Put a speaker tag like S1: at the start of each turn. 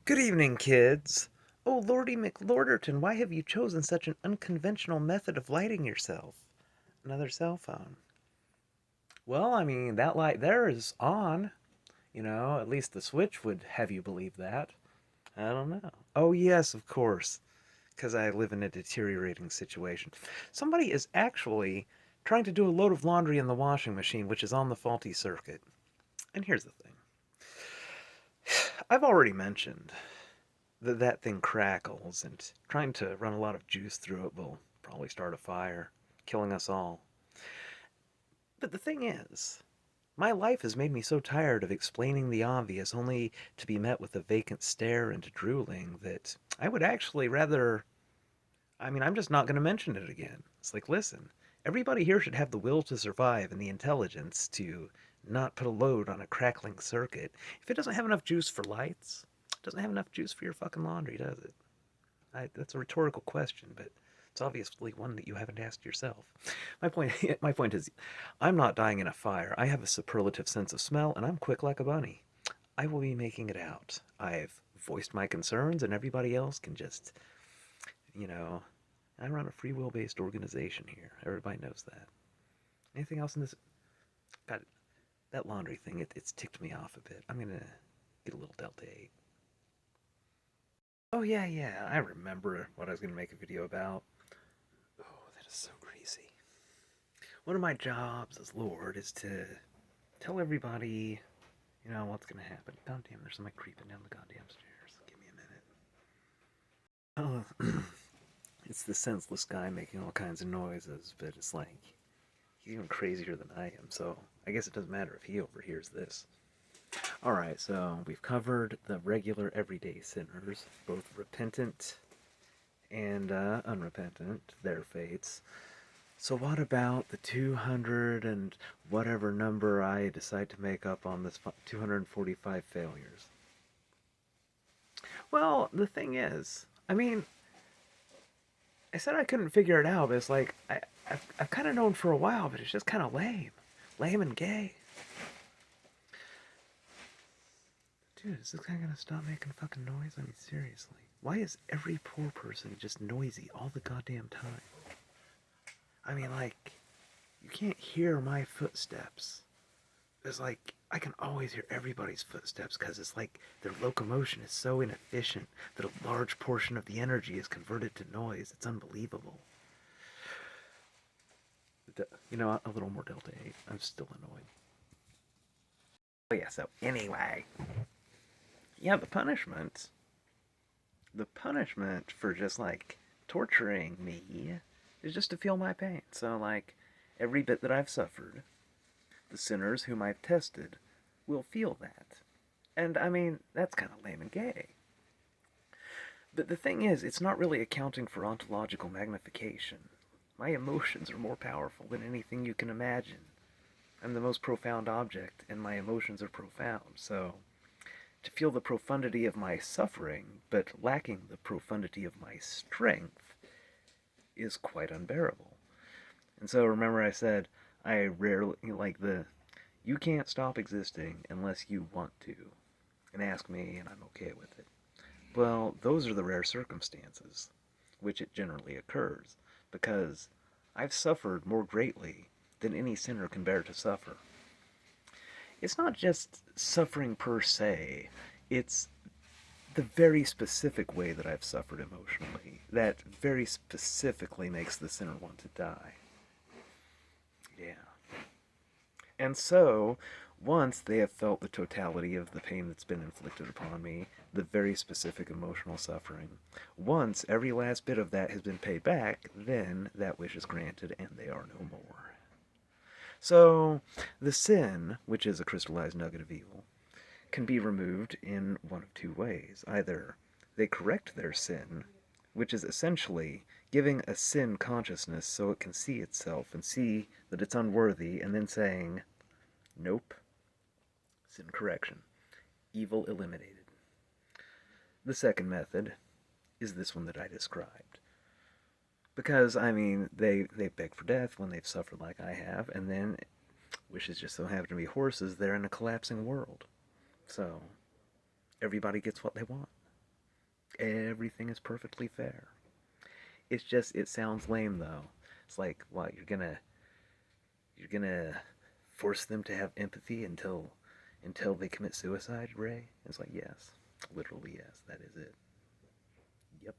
S1: Good evening, kids. Oh, Lordy McLorderton, why have you chosen such an unconventional method of lighting yourself? Another cell phone. Well, I mean, that light there is on. At least the switch would have you believe that. I don't know. Oh, yes, of course, because I live in a deteriorating situation. Somebody is actually trying to do a load of laundry in the washing machine, which is on the faulty circuit. And here's the thing I've already mentioned that thing crackles, and trying to run a lot of juice through it will probably start a fire, killing us all. But the thing is, my life has made me so tired of explaining the obvious only to be met with a vacant stare and drooling that I would actually rather. I'm just not going to mention it again. It's like, listen, everybody here should have the will to survive and the intelligence to not put a load on a crackling circuit. If it doesn't have enough juice for lights, it doesn't have enough juice for your fucking laundry, does it? That's a rhetorical question, but it's obviously one that you haven't asked yourself. My point, my point is, I'm not dying in a fire. I have a superlative sense of smell, and I'm quick like a bunny. I will be making it out. I've voiced my concerns, and everybody else can just, you know, I run a free will-based organization here. Everybody knows that. Anything else in this? God, that laundry thing, it's ticked me off a bit. I'm gonna get a little Delta 8. Oh, yeah, yeah, I remember what I was gonna make a video about. Oh, that is so greasy. One of my jobs as Lord is to tell everybody, what's gonna happen. God damn, there's somebody creeping down the goddamn stairs. Give me a minute. Oh, it's the senseless guy making all kinds of noises, but it's like, he's even crazier than I am, so I guess it doesn't matter if he overhears this. Alright, so we've covered the regular everyday sinners, both repentant and unrepentant, their fates. So what about the 200 and whatever number I decide to make up on this 245 failures? Well, the thing is, I said I couldn't figure it out, but it's like, I've kind of known for a while, but it's just kind of lame. Lame and gay. Dude, is this guy gonna stop making fucking noise? I mean, seriously. Why is every poor person just noisy all the goddamn time? I mean, like, you can't hear my footsteps. It's like, I can always hear everybody's footsteps because it's like their locomotion is so inefficient that a large portion of the energy is converted to noise. It's unbelievable. A little more Delta 8. I'm still annoyed. Oh, yeah, so anyway. Yeah, the punishment for just like torturing me is just to feel my pain. So, like, every bit that I've suffered, the sinners whom I've tested will feel that. And I mean, that's kind of lame and gay. But the thing is, it's not really accounting for ontological magnification. My emotions are more powerful than anything you can imagine. I'm the most profound object, and my emotions are profound. So, to feel the profundity of my suffering, but lacking the profundity of my strength, is quite unbearable. And so remember I said I rarely like the you can't stop existing unless you want to and ask me and I'm okay with it. Well, those are the rare circumstances which it generally occurs because I've suffered more greatly than any sinner can bear to suffer. It's not just suffering per se, it's the very specific way that I've suffered emotionally that very specifically makes the sinner want to die. Yeah. And so, once they have felt the totality of the pain that's been inflicted upon me, the very specific emotional suffering, once every last bit of that has been paid back, then that wish is granted and they are no more. So, the sin, which is a crystallized nugget of evil, can be removed in one of two ways. Either they correct their sin, which is essentially giving a sin consciousness so it can see itself and see that it's unworthy, and then saying, nope, sin correction, evil eliminated. The second method is this one that I described. Because, I mean, they beg for death when they've suffered like I have, and then wishes just so happen to be horses, they're in a collapsing world. So, everybody gets what they want. Everything is perfectly fair. It's just, it sounds lame though. It's like, what, you're gonna force them to have empathy until they commit suicide, Ray? It's like, yes, literally yes, that is it. Yep.